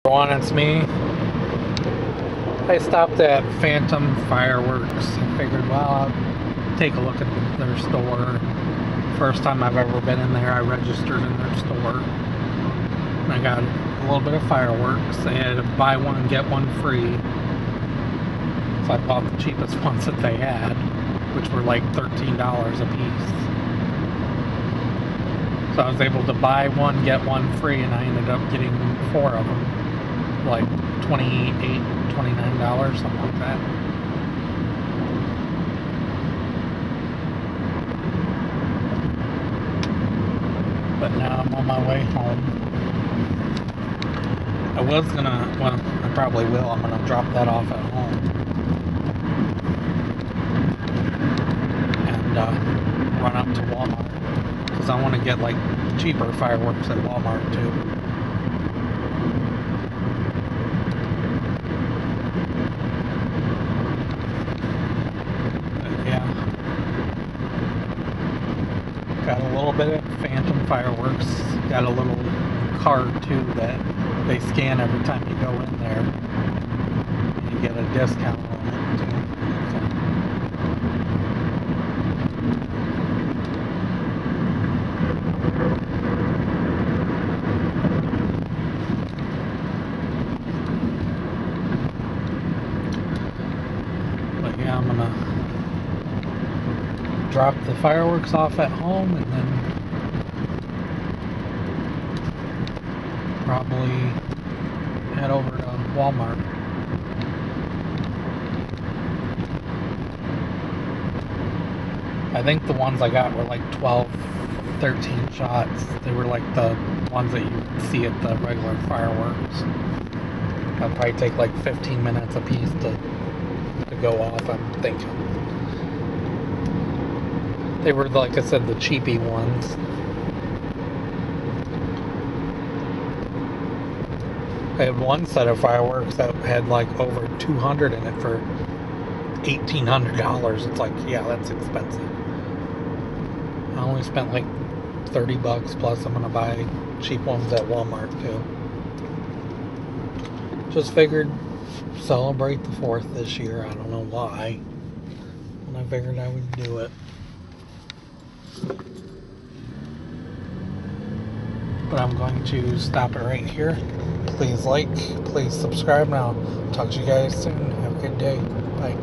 Everyone, it's me. I stopped at Phantom Fireworks and figured, well, I'll take a look at their store. First time I've ever been in there, I registered in their store. And I got a little bit of fireworks. They had a buy one, get one free. So I bought the cheapest ones that they had, which were like $13 a piece. So I was able to buy one, get one free, and I ended up getting 4 of them. Like $28, $29, something like that. But now I'm on my way home. I was gonna, well, I probably will. I'm gonna drop that off at home. And run up to Walmart. Because I want to get like cheaper fireworks at Walmart too. Got a little bit of Phantom Fireworks. Got a little card too that they scan every time you go in there. And you get a discount on it too. But yeah, I'm gonna drop the fireworks off at home and then probably head over to Walmart. I think the ones I got were like 12, 13 shots. They were like the ones that you see at the regular fireworks. That'll probably take like 15 minutes a piece to go off, I'm thinking. They were, like I said, the cheapy ones. I had one set of fireworks that had like over 200 in it for $1,800. It's like, yeah, that's expensive. I only spent like 30 bucks, plus I'm gonna buy cheap ones at Walmart too. Just figured celebrate the 4th this year. I don't know why. And I figured I would do it. But I'm going to stop it right here. Please like, please subscribe, and I'll talk to you guys soon. Have a good day. Bye.